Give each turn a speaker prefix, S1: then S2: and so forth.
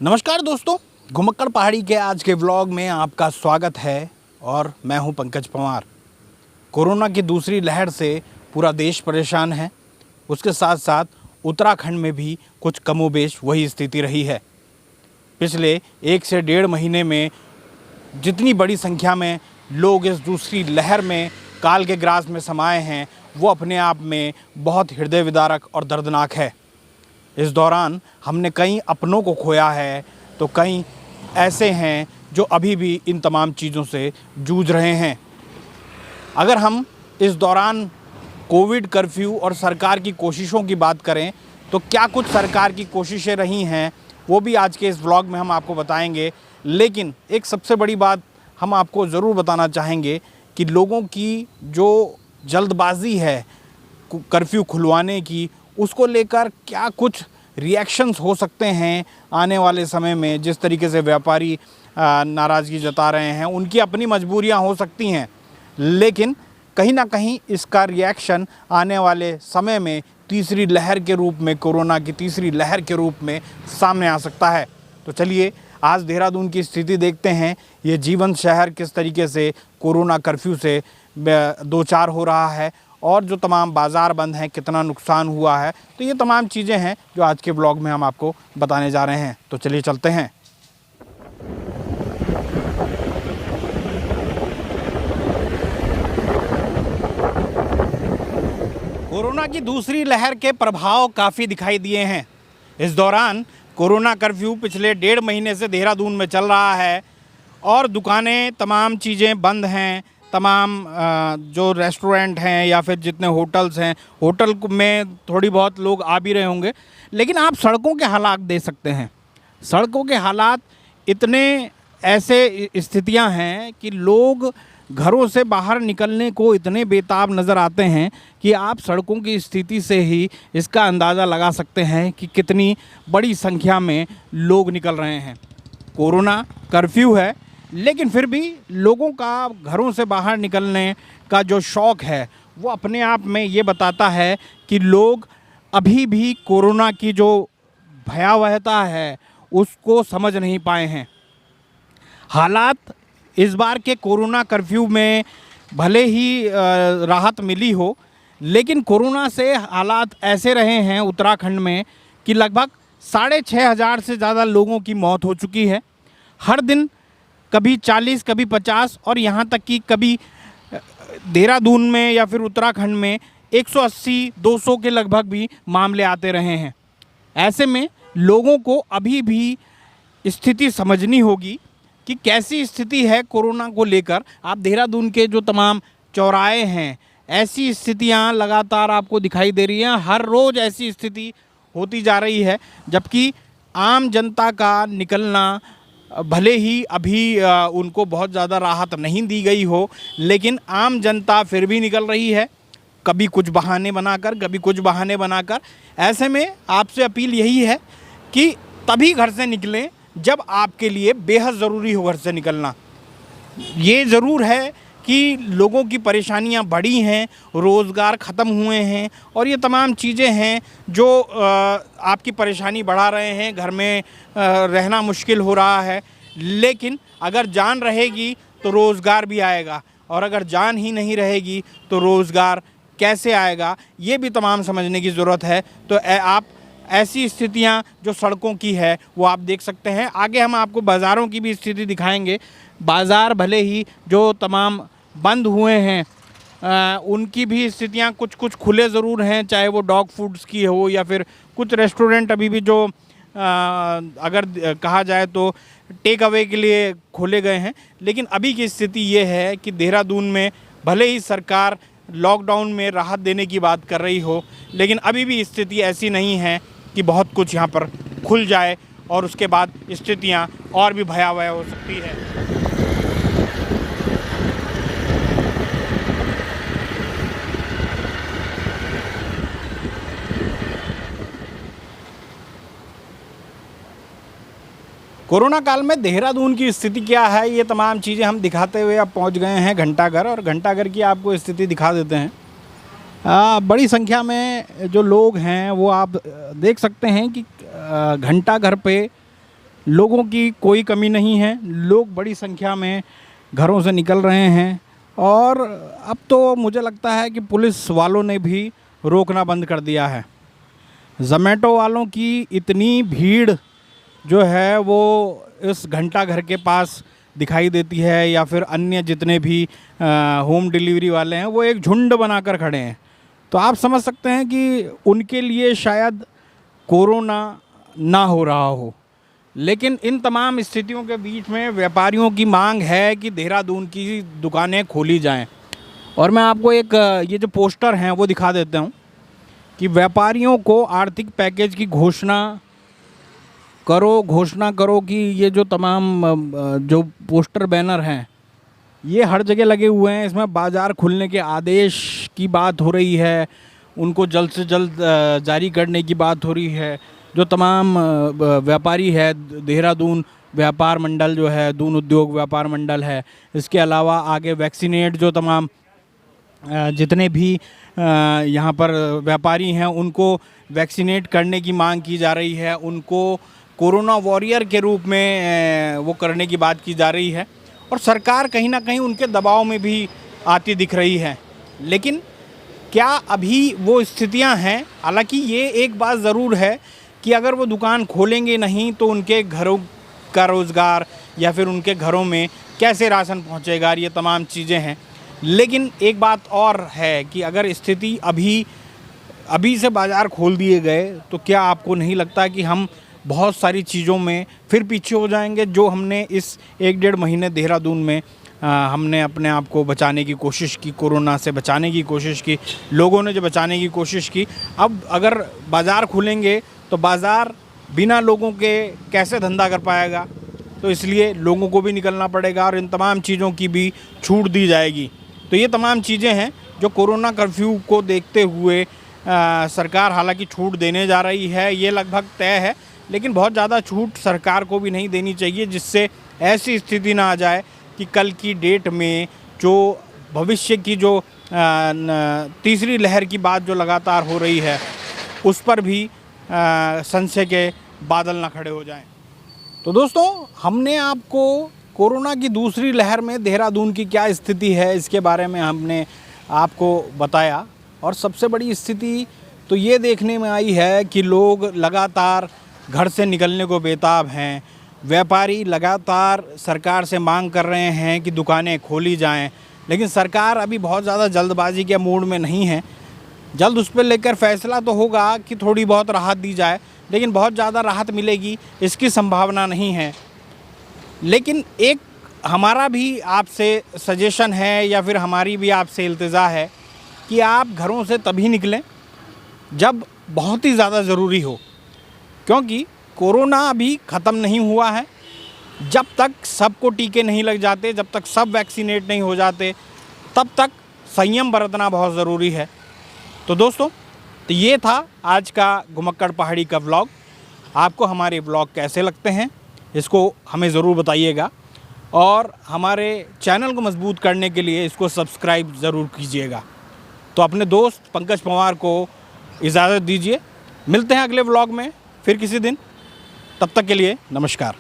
S1: नमस्कार दोस्तों, घुमक्कड़ पहाड़ी के आज के व्लॉग में आपका स्वागत है और मैं हूं पंकज पंवार। कोरोना की दूसरी लहर से पूरा देश परेशान है। उसके साथ साथ उत्तराखंड में भी कुछ कमोबेश वही स्थिति रही है। पिछले 1 से 1.5 महीने में जितनी बड़ी संख्या में लोग इस दूसरी लहर में काल के ग्रास में समाये हैं, वो अपने आप में बहुत हृदय विदारक और दर्दनाक है। इस दौरान हमने कई अपनों को खोया है, तो कई ऐसे हैं जो अभी भी इन तमाम चीज़ों से जूझ रहे हैं। अगर हम इस दौरान कोविड कर्फ्यू और सरकार की कोशिशों की बात करें, तो क्या कुछ सरकार की कोशिशें रही हैं, वो भी आज के इस व्लॉग में हम आपको बताएंगे। लेकिन एक सबसे बड़ी बात हम आपको ज़रूर बताना चाहेंगे कि लोगों की जो जल्दबाज़ी है कर्फ्यू खुलवाने की, उसको लेकर क्या कुछ रिएक्शंस हो सकते हैं आने वाले समय में। जिस तरीके से व्यापारी नाराज़गी जता रहे हैं, उनकी अपनी मजबूरियां हो सकती हैं, लेकिन कहीं ना कहीं इसका रिएक्शन आने वाले समय में तीसरी लहर के रूप में, कोरोना की तीसरी लहर के रूप में सामने आ सकता है। तो चलिए आज देहरादून की स्थिति देखते हैं। ये जीवन शहर किस तरीके से कोरोना कर्फ्यू से दो चार हो रहा है और जो तमाम बाज़ार बंद हैं, कितना नुकसान हुआ है। तो ये तमाम चीज़ें हैं जो आज के ब्लॉग में हम आपको बताने जा रहे हैं। तो चलिए चलते हैं। कोरोना की दूसरी लहर के प्रभाव काफ़ी दिखाई दिए हैं। इस दौरान कोरोना कर्फ्यू पिछले 1.5 महीने से देहरादून में चल रहा है और दुकानें, तमाम चीज़ें बंद हैं। तमाम जो रेस्टोरेंट हैं या फिर जितने होटल्स हैं, होटल में थोड़ी बहुत लोग आ भी रहे होंगे, लेकिन आप सड़कों के हालात देख सकते हैं। सड़कों के हालात इतने ऐसे स्थितियां हैं कि लोग घरों से बाहर निकलने को इतने बेताब नज़र आते हैं कि आप सड़कों की स्थिति से ही इसका अंदाज़ा लगा सकते हैं कि कितनी बड़ी संख्या में लोग निकल रहे हैं। कोरोना कर्फ्यू है, लेकिन फिर भी लोगों का घरों से बाहर निकलने का जो शौक़ है, वो अपने आप में ये बताता है कि लोग अभी भी कोरोना की जो भयावहता है उसको समझ नहीं पाए हैं। हालात इस बार के कोरोना कर्फ्यू में भले ही राहत मिली हो, लेकिन कोरोना से हालात ऐसे रहे हैं उत्तराखंड में कि लगभग 6,500 से ज़्यादा लोगों की मौत हो चुकी है। हर दिन कभी 40, कभी 50 और यहाँ तक कि कभी देहरादून में या फिर उत्तराखंड में 180-200 के लगभग भी मामले आते रहे हैं। ऐसे में लोगों को अभी भी स्थिति समझनी होगी कि कैसी स्थिति है कोरोना को लेकर। आप देहरादून के जो तमाम चौराहे हैं, ऐसी स्थितियाँ लगातार आपको दिखाई दे रही हैं। हर रोज़ ऐसी स्थिति होती जा रही है, जबकि आम जनता का निकलना भले ही अभी उनको बहुत ज़्यादा राहत नहीं दी गई हो, लेकिन आम जनता फिर भी निकल रही है, कभी कुछ बहाने बनाकर, कभी कुछ बहाने बनाकर। ऐसे में आपसे अपील यही है कि तभी घर से निकलें जब आपके लिए बेहद ज़रूरी हो घर से निकलना। ये ज़रूर है कि लोगों की परेशानियां बढ़ी हैं, रोज़गार ख़त्म हुए हैं और ये तमाम चीज़ें हैं जो आपकी परेशानी बढ़ा रहे हैं। घर में रहना मुश्किल हो रहा है, लेकिन अगर जान रहेगी तो रोज़गार भी आएगा, और अगर जान ही नहीं रहेगी तो रोज़गार कैसे आएगा, ये भी तमाम समझने की ज़रूरत है। तो आप ऐसी स्थितियां जो सड़कों की है वो आप देख सकते हैं। आगे हम आपको बाज़ारों की भी स्थिति दिखाएंगे। बाज़ार भले ही जो तमाम बंद हुए हैं, उनकी भी स्थितियां कुछ कुछ खुले ज़रूर हैं, चाहे वो डॉग फूड्स की हो या फिर कुछ रेस्टोरेंट अभी भी जो अगर कहा जाए तो टेक अवे के लिए खोले गए हैं। लेकिन अभी की स्थिति ये है कि देहरादून में भले ही सरकार लॉकडाउन में राहत देने की बात कर रही हो, लेकिन अभी भी स्थिति ऐसी नहीं है कि बहुत कुछ यहाँ पर खुल जाए और उसके बाद स्थितियाँ और भी भयावह हो सकती है। कोरोना काल में देहरादून की स्थिति क्या है, ये तमाम चीज़ें हम दिखाते हुए अब पहुंच गए हैं घंटाघर, और घंटाघर की आपको स्थिति दिखा देते हैं। बड़ी संख्या में जो लोग हैं वो आप देख सकते हैं कि घंटाघर पे लोगों की कोई कमी नहीं है, लोग बड़ी संख्या में घरों से निकल रहे हैं और अब तो मुझे लगता है कि पुलिस वालों ने भी रोकना बंद कर दिया है। ज़ोमैटो वालों की इतनी भीड़ जो है वो इस घंटाघर के पास दिखाई देती है, या फिर अन्य जितने भी होम डिलीवरी वाले हैं वो एक झुंड बनाकर खड़े हैं। तो आप समझ सकते हैं कि उनके लिए शायद कोरोना ना हो रहा हो, लेकिन इन तमाम स्थितियों के बीच में व्यापारियों की मांग है कि देहरादून की दुकानें खोली जाएं। और मैं आपको एक ये जो पोस्टर हैं वो दिखा देता हूं कि व्यापारियों को आर्थिक पैकेज की घोषणा करो कि ये जो तमाम जो पोस्टर बैनर हैं ये हर जगह लगे हुए हैं। इसमें बाज़ार खुलने के आदेश की बात हो रही है, उनको जल्द से जल्द जारी करने की बात हो रही है। जो तमाम व्यापारी है, देहरादून व्यापार मंडल जो है, दून उद्योग व्यापार मंडल है, इसके अलावा आगे वैक्सीनेट जो तमाम जितने भी यहाँ पर व्यापारी हैं उनको वैक्सीनेट करने की मांग की जा रही है। उनको कोरोना वॉरियर के रूप में वो करने की बात की जा रही है और सरकार कहीं ना कहीं उनके दबाव में भी आती दिख रही है। लेकिन क्या अभी वो स्थितियां हैं? हालांकि ये एक बात ज़रूर है कि अगर वो दुकान खोलेंगे नहीं तो उनके घरों का रोज़गार या फिर उनके घरों में कैसे राशन पहुंचेगा, ये तमाम चीज़ें हैं। लेकिन एक बात और है कि अगर स्थिति अभी से बाज़ार खोल दिए गए तो क्या आपको नहीं लगता कि हम बहुत सारी चीज़ों में फिर पीछे हो जाएंगे? जो हमने इस 1-1.5 महीने देहरादून में हमने अपने आप को बचाने की कोशिश की, कोरोना से बचाने की कोशिश की, लोगों ने जो बचाने की कोशिश की, अब अगर बाज़ार खुलेंगे तो बाज़ार बिना लोगों के कैसे धंधा कर पाएगा? तो इसलिए लोगों को भी निकलना पड़ेगा और इन तमाम चीज़ों की भी छूट दी जाएगी। तो ये तमाम चीज़ें हैं जो कोरोना कर्फ्यू को देखते हुए सरकार हालांकि छूट देने जा रही है, ये लगभग तय है। लेकिन बहुत ज़्यादा छूट सरकार को भी नहीं देनी चाहिए जिससे ऐसी स्थिति ना आ जाए कि कल की डेट में जो भविष्य की जो तीसरी लहर की बात जो लगातार हो रही है उस पर भी संशय के बादल ना खड़े हो जाएं। तो दोस्तों, हमने आपको कोरोना की दूसरी लहर में देहरादून की क्या स्थिति है इसके बारे में हमने आपको बताया। और सबसे बड़ी स्थिति तो ये देखने में आई है कि लोग लगातार घर से निकलने को बेताब हैं। व्यापारी लगातार सरकार से मांग कर रहे हैं कि दुकानें खोली जाएं, लेकिन सरकार अभी बहुत ज़्यादा जल्दबाजी के मूड में नहीं है। जल्द उस पर लेकर फैसला तो होगा कि थोड़ी बहुत राहत दी जाए, लेकिन बहुत ज़्यादा राहत मिलेगी इसकी संभावना नहीं है। लेकिन एक हमारा भी आपसे सजेशन है या फिर हमारी भी आपसे इल्तिजा है कि आप घरों से तभी निकलें जब बहुत ही ज़्यादा ज़रूरी हो, क्योंकि कोरोना अभी ख़त्म नहीं हुआ है। जब तक सबको टीके नहीं लग जाते, जब तक सब वैक्सीनेट नहीं हो जाते, तब तक संयम बरतना बहुत ज़रूरी है। तो दोस्तों, तो ये था आज का घुमक्कड़ पहाड़ी का व्लॉग। आपको हमारे व्लॉग कैसे लगते हैं इसको हमें ज़रूर बताइएगा और हमारे चैनल को मजबूत करने के लिए इसको सब्सक्राइब ज़रूर कीजिएगा। तो अपने दोस्त पंकज पंवार को इजाज़त दीजिए। मिलते हैं अगले व्लॉग में फिर किसी दिन। तब तक के लिए नमस्कार।